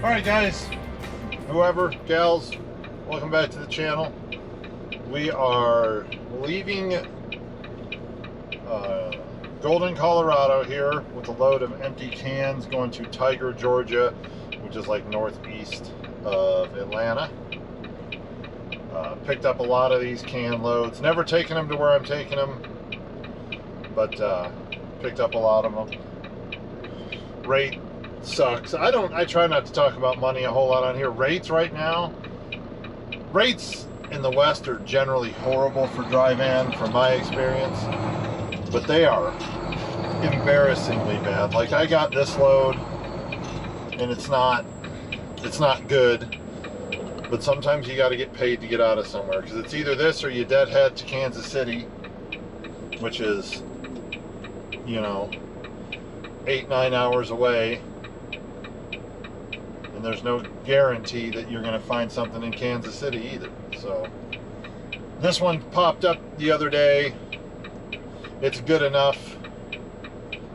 Alright guys, whoever, gals, welcome back to the channel. We are leaving Golden, Colorado here with a load of empty cans going to Tiger, Georgia, which is like northeast of Atlanta. Picked up a lot of these can loads, never taken them to where I'm taking them, but picked up a lot of them. Rate sucks. I try not to talk about money a whole lot on here. Rates right now, rates in the West are generally horrible for dry van from my experience, but they are embarrassingly bad. Like I got this load and it's not good, but sometimes you got to get paid to get out of somewhere, because it's either this or you deadhead to Kansas City, which is, you know, 8-9 hours away, and there's no guarantee that you're going to find something in Kansas City either. So this one popped up the other day. It's good enough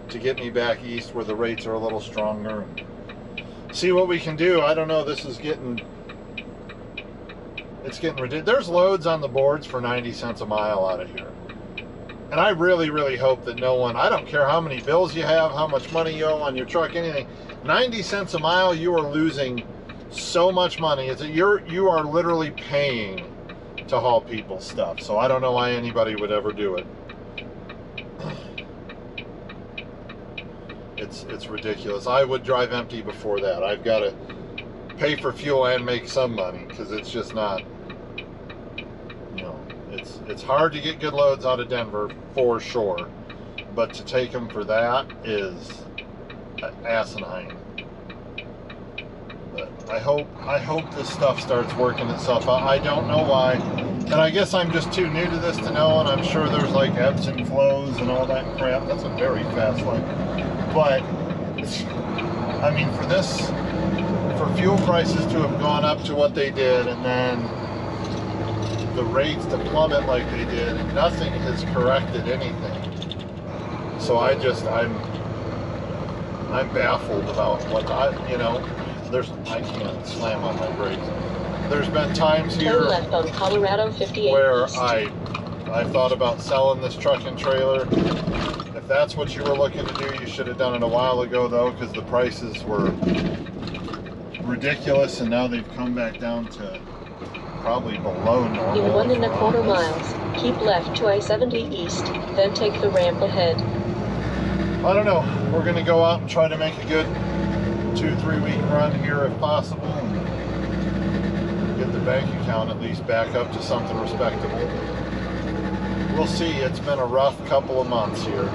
to get me back east where the rates are a little stronger and see what we can do. I don't know, this is getting, it's getting ridiculous. There's loads on the boards for 90 cents a mile out of here. And I really, really hope that no one, I don't care how many bills you have, how much money you owe on your truck, anything, 90 cents a mile, you are losing so much money. You are literally paying to haul people's stuff. So I don't know why anybody would ever do it. It's ridiculous. I would drive empty before that. I've got to pay for fuel and make some money, because it's just not, you know, it's hard to get good loads out of Denver for sure, but to take them for that is asinine. But I hope this stuff starts working itself out. I don't know why, and I guess I'm just too new to this to know, and I'm sure there's like ebbs and flows and all that crap. That's a very fast line. But I mean, for fuel prices to have gone up to what they did, and then the rates to plummet like they did, nothing has corrected anything. So I'm baffled about what I can't slam on my brakes. There's been times here left on Colorado 58 where East. I thought about selling this truck and trailer. If that's what you were looking to do, you should have done it a while ago though, because the prices were ridiculous, and now they've come back down to probably below normal. In 1.25 miles, keep left to I-70 East, then take the ramp ahead. I don't know. We're going to go out and try to make a good 2-3 week run here if possible, and get the bank account at least back up to something respectable. We'll see. It's been a rough couple of months here.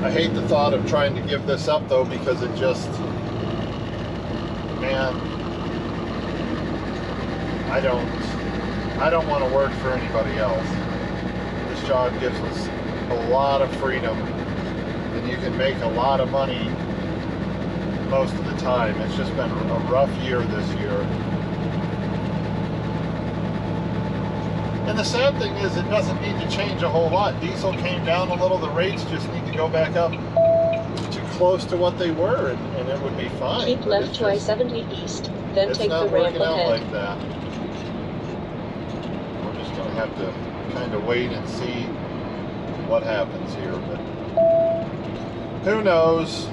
I hate the thought of trying to give this up though, because it just, man, I don't want to work for anybody else. This job gives us a lot of freedom, and you can make a lot of money most of the time. It's just been a rough year this year. And the sad thing is, it doesn't need to change a whole lot. Diesel came down a little, the rates just need to go back up to close to what they were, and it would be fine. Keep left to I-70 East, then take the ramp ahead. It's not working out like that. We're just going to have to kind of wait and see what happens here, but who knows?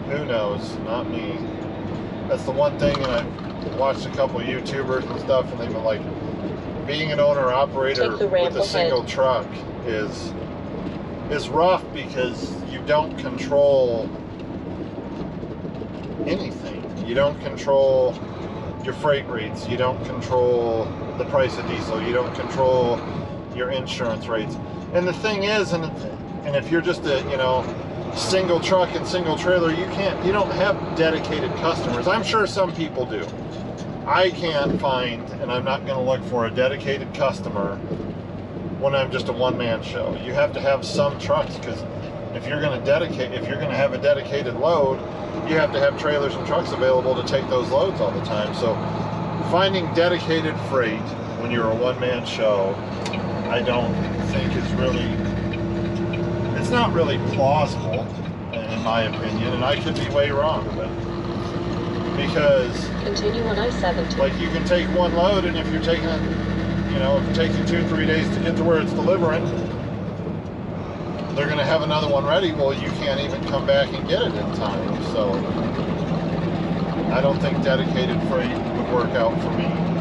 Who knows? Not me. That's the one thing, and I've watched a couple of YouTubers and stuff, and they've been like, being an owner-operator with a single truck is rough, because you don't control anything. You don't control your freight rates. You don't control the price of diesel. You don't control your insurance rates. And the thing is, and if you're just a, you know, single truck and single trailer, you don't have dedicated customers. I'm sure some people do. I can't find, and I'm not going to look for a dedicated customer when I'm just a one-man show. You have to have some trucks, because if you're going to have a dedicated load, you have to have trailers and trucks available to take those loads all the time. So finding dedicated freight when you're a one-man show, I don't think is really, it's not really plausible, in my opinion, and I could be way wrong, but because Continue on I-70. like you can take one load, and if you're taking it, you know, if it takes you 2-3 days to get to where it's delivering, they're going to have another one ready. Well, you can't even come back and get it in time. So I don't think dedicated freight would work out for me.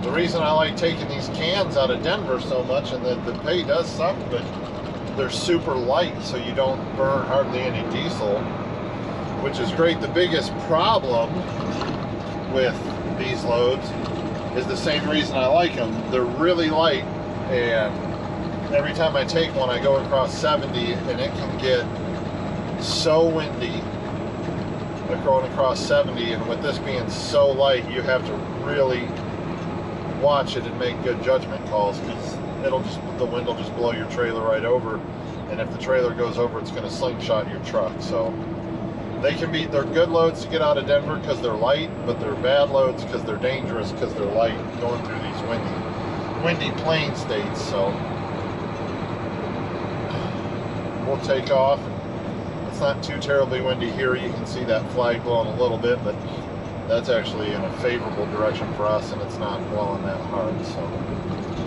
The reason I like taking these cans out of Denver so much, and the pay does suck, but they're super light, so you don't burn hardly any diesel, which is great. The biggest problem with these loads is the same reason I like them. They're really light, and every time I take one, I go across 70, and it can get so windy going across 70, and with this being so light, you have to really watch it and make good judgment calls, because the wind will just blow your trailer right over, and if the trailer goes over, it's going to slingshot your truck. So they're good loads to get out of Denver because they're light, but they're bad loads because they're dangerous because they're light, going through these windy plain states. So we'll take off. It's not too terribly windy here. You can see that flag blowing a little bit, but that's actually in a favorable direction for us, and it's not blowing that hard, so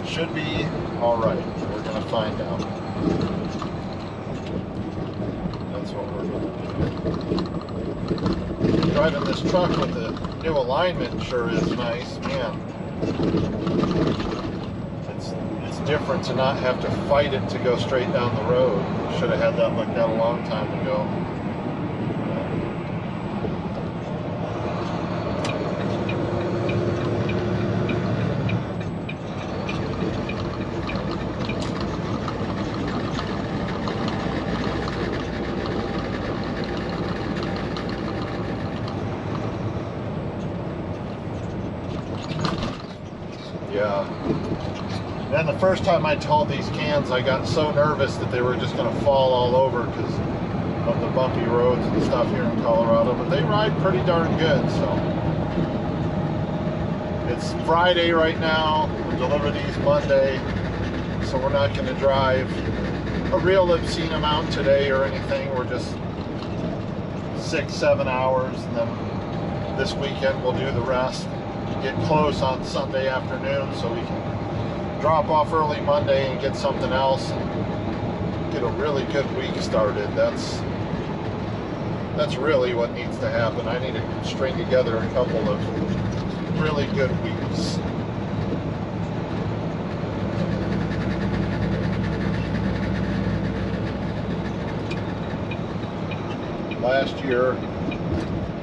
it should be all right. We're going to find out. That's what we're going to do. Driving this truck with the new alignment sure is nice, man. It's different to not have to fight it to go straight down the road. Should have had that looked at a long time ago. Yeah. And the first time I towed these cans, I got so nervous that they were just going to fall all over because of the bumpy roads and stuff here in Colorado, but they ride pretty darn good. So it's Friday right now. We deliver these Monday, so we're not going to drive a real obscene amount today or anything. We're just 6-7 hours, and then this weekend we'll do the rest. Get close on Sunday afternoon so we can drop off early Monday and get something else and get a really good week started. That's really what needs to happen. I need to string together a couple of really good weeks. Last year,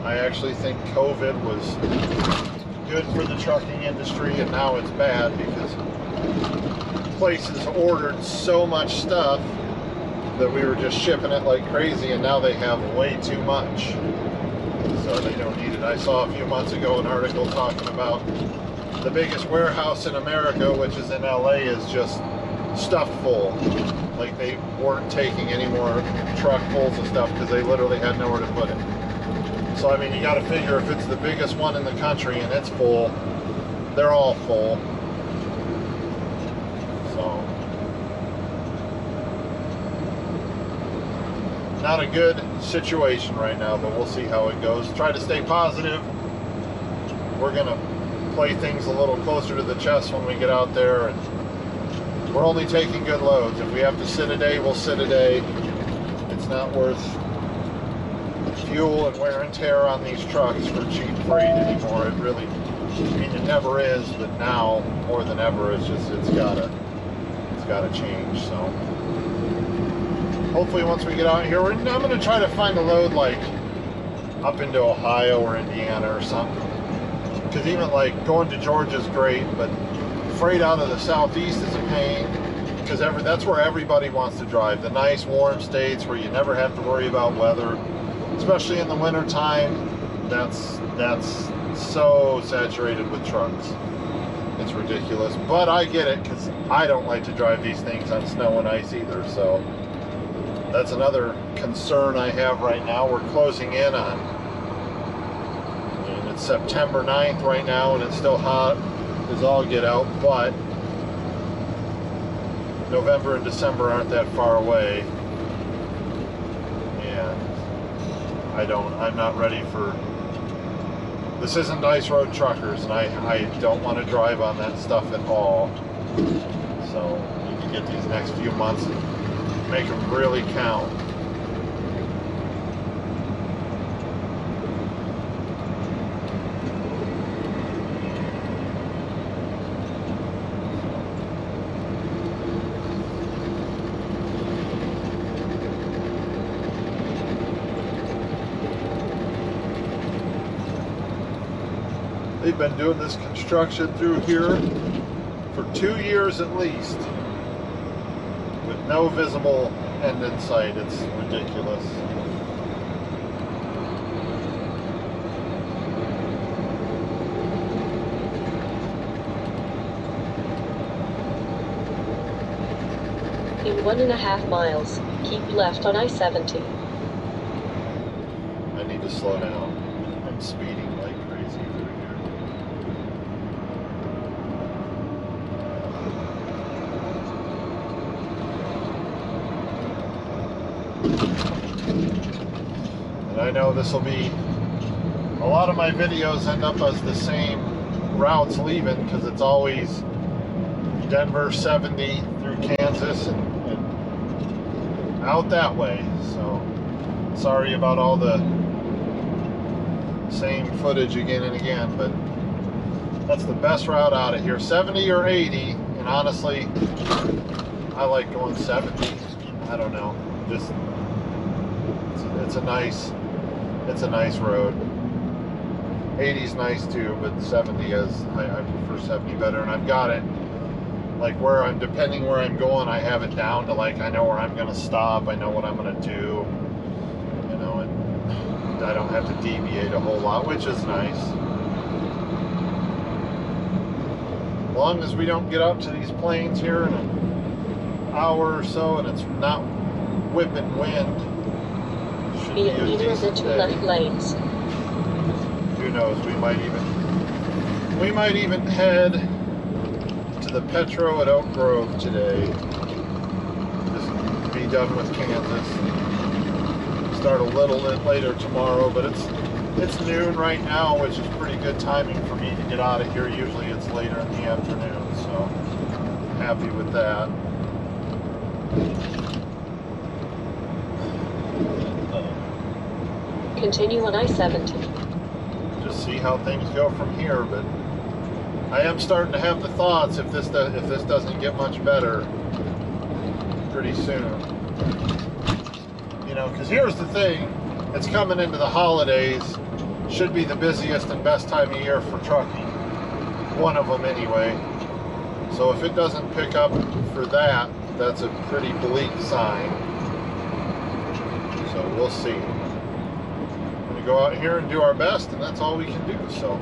I actually think COVID was good for the trucking industry, and now it's bad because places ordered so much stuff that we were just shipping it like crazy, and now they have way too much, so they don't need it. I saw a few months ago an article talking about the biggest warehouse in America, which is in LA, is just stuffed full. Like they weren't taking any more truckfuls of stuff because they literally had nowhere to put it. So, I mean, you got to figure if it's the biggest one in the country and it's full, they're all full. So, not a good situation right now, but we'll see how it goes. Try to stay positive. We're going to play things a little closer to the chest when we get out there. And we're only taking good loads. If we have to sit a day, we'll sit a day. It's not worth fuel and wear and tear on these trucks for cheap freight anymore. It really, I mean, it never is, but now more than ever, it's gotta change. So hopefully once we get out here, I'm gonna try to find a load like up into Ohio or Indiana or something, because even like going to Georgia is great, but freight out of the southeast is a pain, because that's where everybody wants to drive, the nice warm states where you never have to worry about weather. Especially in the winter time, that's so saturated with trucks. It's ridiculous, but I get it because I don't like to drive these things on snow and ice either. So that's another concern I have right now. We're closing in on it's September 9th right now and it's still hot as all get out, but November and December aren't that far away, and I'm not ready for, this isn't ice road truckers, and I don't want to drive on that stuff at all. So we can get these next few months and make them really count. They've been doing this construction through here for 2 years at least, with no visible end in sight. It's ridiculous. In 1.5 miles, keep left on I-70. I need to slow down. I'm speeding like crazy through here. And I know this will be, a lot of my videos end up as the same routes leaving, because it's always Denver 70 through Kansas and out that way. So sorry about all the same footage again and again, but that's the best route out of here. 70 or 80, and honestly I like going 70. I don't know, just it's a nice road. 80's nice too, but 70 is, I prefer 70 better, and I've got it like where I'm, depending where I'm going, I have it down to like, I know where I'm going to stop, I know what I'm going to do, you know, and I don't have to deviate a whole lot, which is nice. As long as we don't get up to these plains here in an hour or so and it's not whipping wind, should Be be in a either of the decent 2 day. left lanes. Who knows, we might even head to the Petro at Oak Grove today. Just be done with Kansas. Start a little bit later tomorrow, but it's noon right now, which is pretty good timing for me to get out of here. Usually it's later in the afternoon, so happy with that. Continue on I-70. Just see how things go from here, but I am starting to have the thoughts, if this doesn't get much better pretty soon. You know, because here's the thing, it's coming into the holidays, should be the busiest and best time of year for trucking. One of them anyway. So if it doesn't pick up for that, that's a pretty bleak sign. So we'll see. We're going to go out here and do our best, and that's all we can do. So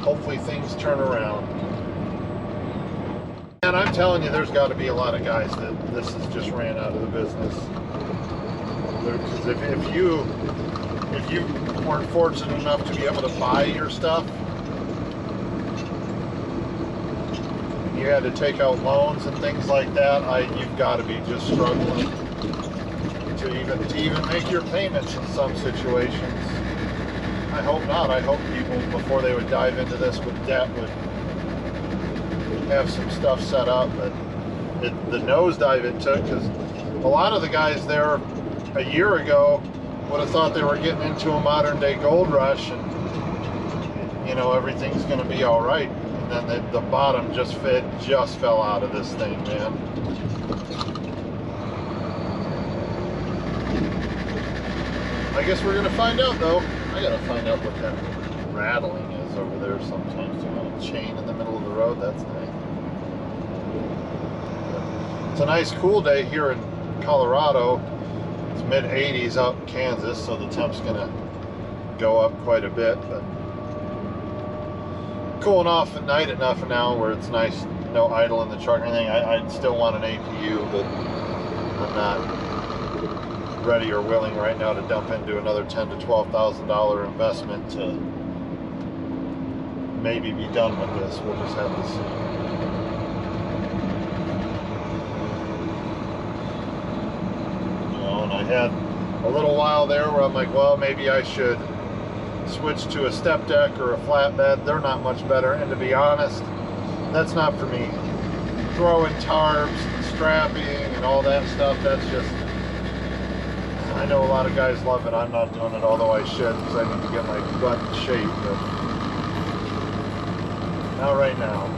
hopefully things turn around. And I'm telling you, there's got to be a lot of guys that this has just ran out of the business. Because if you weren't fortunate enough to be able to buy your stuff, you had to take out loans and things like that, you've got to be just struggling to even make your payments in some situations. I hope not. I hope people, before they would dive into this with debt, would have some stuff set up. But the nosedive it took, because a lot of the guys there a year ago would have thought they were getting into a modern day gold rush, and you know, everything's going to be all right. And then the bottom just fell out of this thing, man. I guess we're gonna find out, though. I gotta find out what that rattling is over there sometimes. A little chain in the middle of the road, that's nice. It's a nice cool day here in Colorado. It's mid-80s out in Kansas, so the temp's gonna go up quite a bit, but cooling off at night enough now where it's nice, no idle in the truck or anything. I'd still want an APU, but I'm not ready or willing right now to dump into another $10,000 to $12,000 investment to maybe be done with this. We'll just have to see. You know, and I had a little while there where I'm like, well, maybe I should switch to a step deck or a flatbed. They're not much better, and to be honest, that's not for me. Throwing tarps, strapping, and all that stuff, that's just, I know a lot of guys love it. I'm not doing it, although I should, because I need to get my butt in shape, but not right now.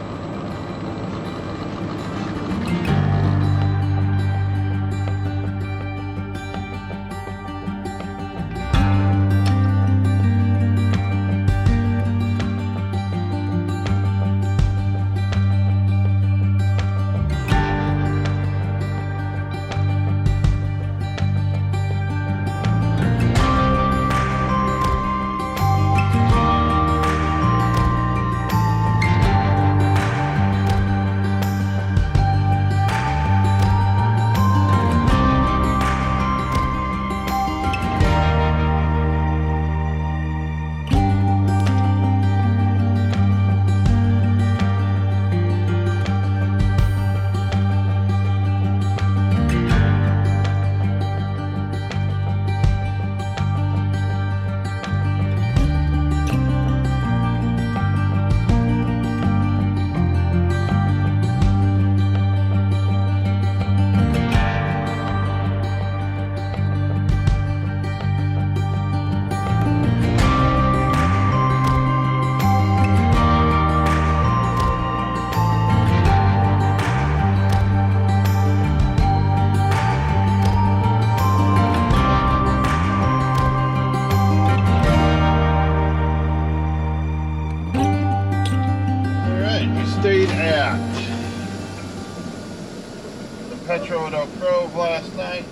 Stayed at the Petro at Oak Grove last night.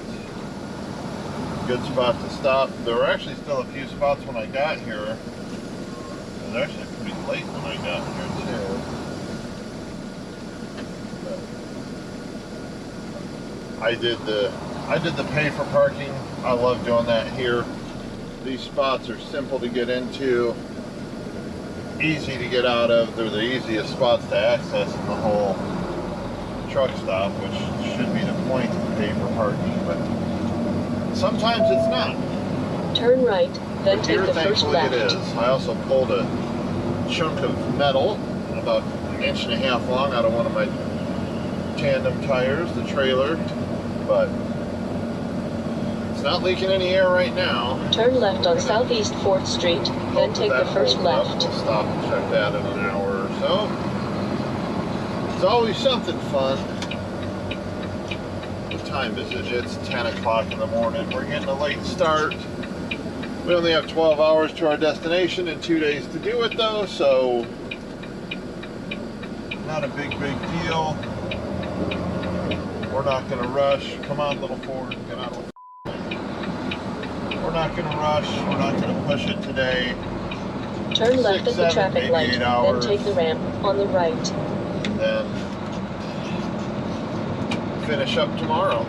Good spot to stop. There were actually still a few spots when I got here. It was actually pretty late when I got here too. I did the pay for parking. I love doing that here. These spots are simple to get into, easy to get out of. They're the easiest spots to access in the whole truck stop, which should be the point of pay for parking, but sometimes it's not. Turn right, then But take here, the first thankfully, left. it is. I also pulled a chunk of metal about an inch and a half long out of one of my tandem tires, the trailer, but it's not leaking any air right now. Turn left on Southeast 4th Street, then take the first left. We'll stop and check that in an hour or so. It's always something fun. What time is it? It's 10 o'clock in the morning. We're getting a late start. We only have 12 hours to our destination and 2 days to do it though, so not a big deal. We're not going to rush. Come on, little Ford, get out of the We're not going to rush. We're not going to push it today. Turn left at the traffic light, then hours. take the ramp on the right. And then finish up tomorrow.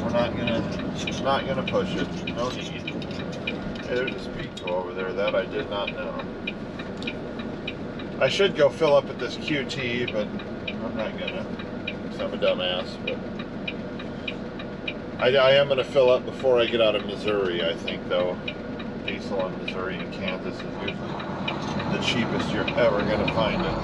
We're not gonna push it. No need. Hey, there's a speed go over there. That I did not know. I should go fill up at this QT, but I'm not gonna. Because I'm a dumbass. But I am going to fill up before I get out of Missouri, I think, though. Diesel in Missouri and Kansas is usually the cheapest you're ever going to find it.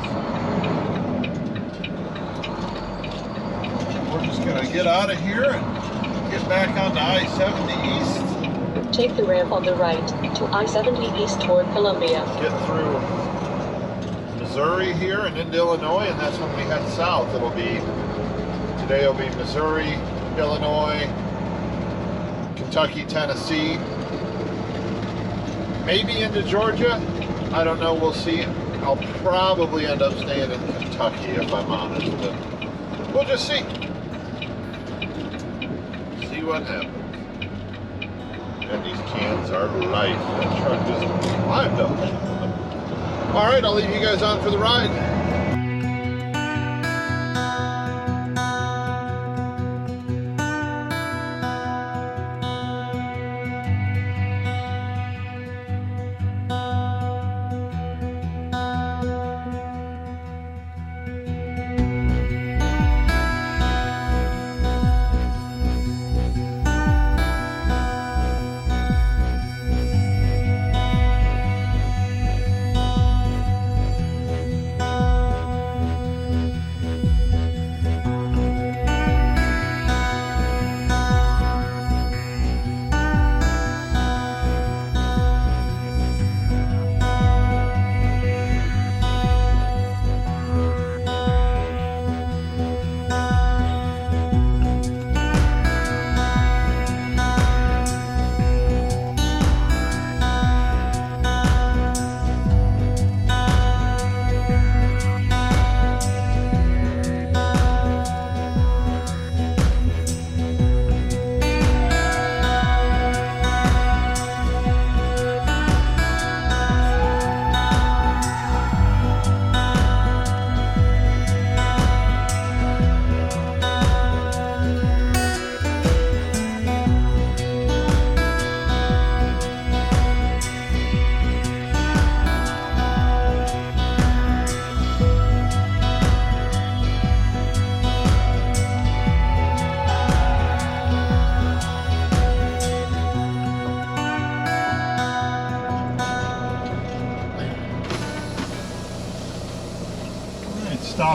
We're just going to get out of here and get back onto I-70 East. Take the ramp on the right to I-70 East toward Columbia. Get through Missouri here and into Illinois, and that's when we head south. Today will be Missouri, Illinois, Kentucky, Tennessee, maybe into Georgia. I don't know, we'll see. I'll probably end up staying in Kentucky if I'm honest, but we'll just see. See what happens. And these cans are life. That truck just climbed up. Alright, I'll leave you guys on for the ride.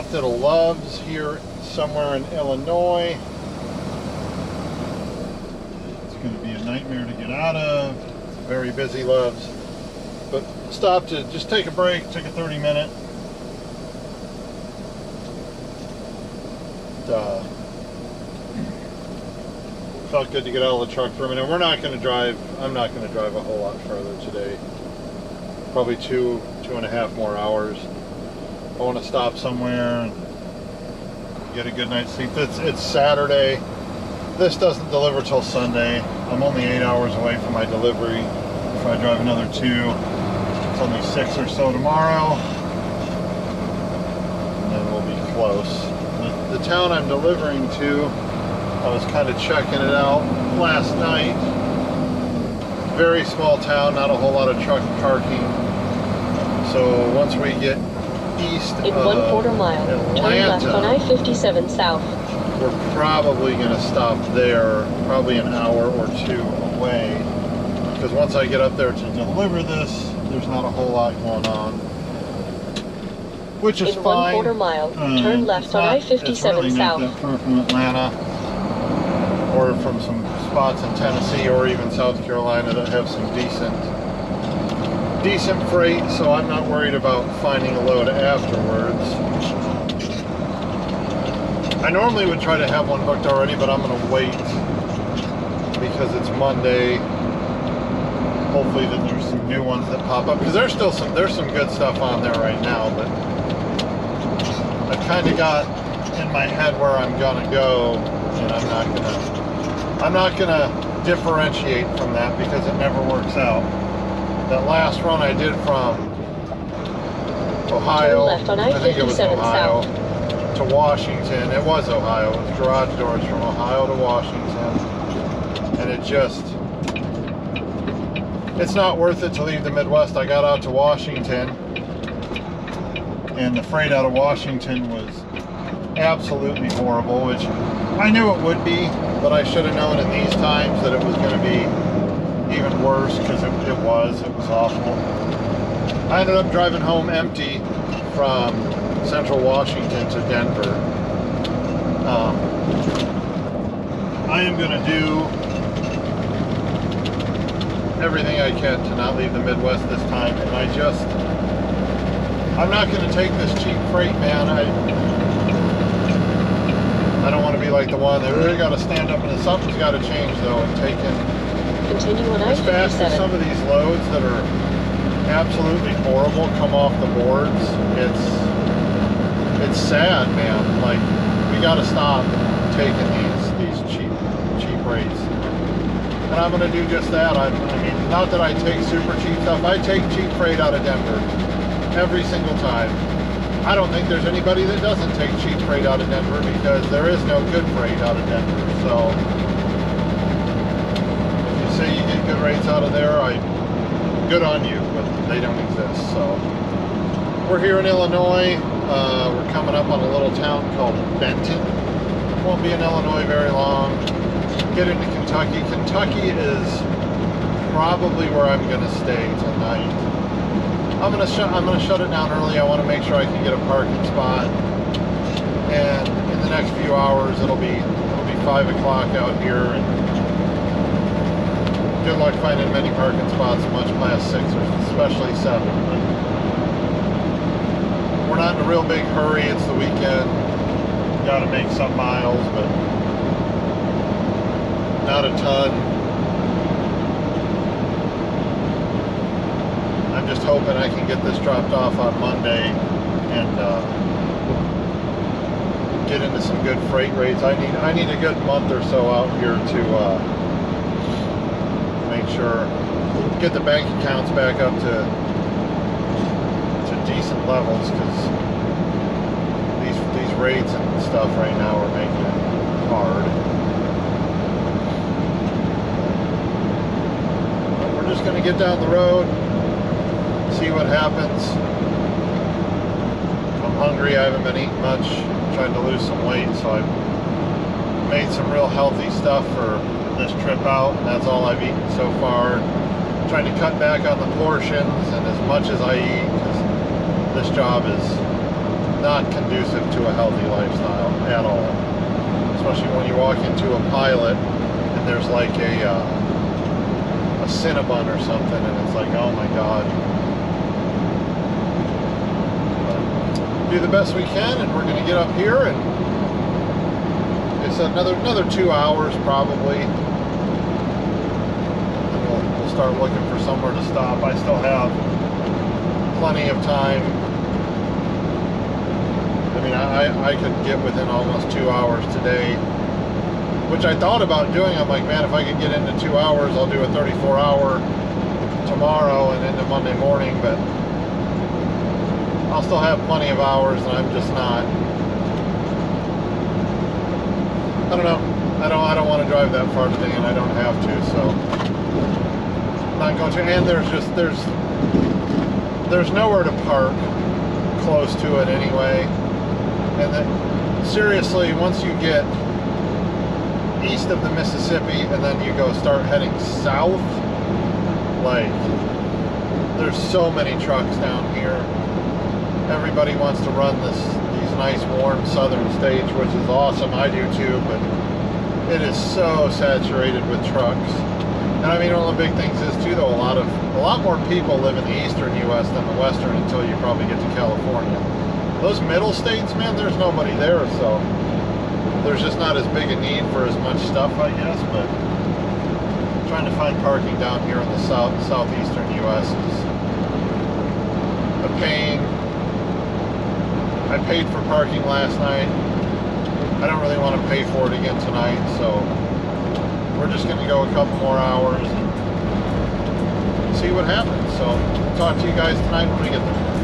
stopped at a Love's here somewhere in Illinois. It's going to be a nightmare to get out of. It's a very busy Love's. But stopped to just take a break, took a 30-minute. Felt good to get out of the truck for a minute. We're not going to drive, I'm not going to drive a whole lot further today. Probably 2.5 more hours. I want to stop somewhere and get a good night's sleep. It's Saturday. This doesn't deliver till Sunday. I'm only 8 hours away from my delivery. If I drive another 2, it's only 6 or so tomorrow. And then we'll be close. The town I'm delivering to, I was kind of checking it out last night. Very small town, not a whole lot of truck parking. So once we get east In of 1/4 mile, turn left on I-57 south. we're probably going to stop there, probably an hour or 2 away. Because once I get up there to deliver this, there's not a whole lot going on. Which is In fine. 1/4 mile, turn left on I-57 it's really south. not that far from Atlanta, or from some spots in Tennessee or even South Carolina that have some decent freight, so I'm not worried about finding a load afterwards. I normally would try to have one booked already, but I'm going to wait because it's Monday. Hopefully that there's some new ones that pop up, because there's some good stuff on there right now, but I've kind of got in my head where I'm gonna go, and I'm not gonna differentiate from that because it never works out. That last run I did from Ohio, Turn left on I think it was I-57 Ohio, south. to Washington. It was Ohio. It was garage doors from Ohio to Washington, and it's not worth it to leave the Midwest. I got out to Washington, and the freight out of Washington was absolutely horrible, which I knew it would be, but I should have known in these times that it was going to be even worse, because it was awful. I ended up driving home empty from Central Washington to Denver. I am going to do everything I can to not leave the Midwest this time, and I'm not going to take this cheap freight, man. I don't want to be like the one that really got to stand up, and something's got to change though, and taking Continue on as fast as some I-57. of these loads that are absolutely horrible come off the boards. It's sad, man. Like, we got to stop taking these cheap rates. And I'm going to do just that. I mean, not that I take super cheap stuff. I take cheap freight out of Denver every single time. I don't think there's anybody that doesn't take cheap freight out of Denver, because there is no good freight out of Denver. So if you say you get good rates out of there, good on you, but they don't exist. So we're here in Illinois. We're coming up on a little town called Benton. Won't be in Illinois very long. Get into Kentucky. Kentucky is probably where I'm going to stay tonight. I'm gonna shut it down early. I want to make sure I can get a parking spot, and in the next few hours it'll be 5 o'clock out here, and good luck finding many parking spots much past 6 or especially 7. But we're not in a real big hurry. It's the weekend. Got to make some miles, but not a ton. I'm just hoping I can get this dropped off on Monday and get into some good freight rates. I need a good month or so out here to make sure, get the bank accounts back up to decent levels, because these rates and stuff right now are making it hard. But we're just going to get down the road, see what happens. I'm hungry. I haven't been eating much. I'm trying to lose some weight, so I've made some real healthy stuff for this trip out, and that's all I've eaten so far. I'm trying to cut back on the portions and as much as I eat, because this job is not conducive to a healthy lifestyle at all. Especially when you walk into a Pilot and there's like a Cinnabon or something, and it's like, oh my god. But do the best we can, and we're going to get up here, and it's another 2 hours probably. And we'll start looking for somewhere to stop. I still have plenty of time. I mean, I could get within almost 2 hours today, which I thought about doing. I'm like, man, if I could get into 2 hours, I'll do a 34-hour tomorrow and into Monday morning, but I'll still have plenty of hours, and I'm just not. I don't know. I don't want to drive that far today, and I don't have to, so I'm not going to. And there's nowhere to park close to it anyway. And then, seriously, once you get east of the Mississippi and then you start heading south, like, there's so many trucks down here. Everybody wants to run these nice warm southern states, which is awesome. I do too, but it is so saturated with trucks. And I mean, one of the big things is too, though, a lot more people live in the eastern U.S. than the western until you probably get to California. Those middle states, man, there's nobody there, so there's just not as big a need for as much stuff, I guess. But trying to find parking down here in the southeastern U.S. is a pain. I paid for parking last night. I don't really want to pay for it again tonight, so we're just going to go a couple more hours and see what happens. So I'll talk to you guys tonight when we get there.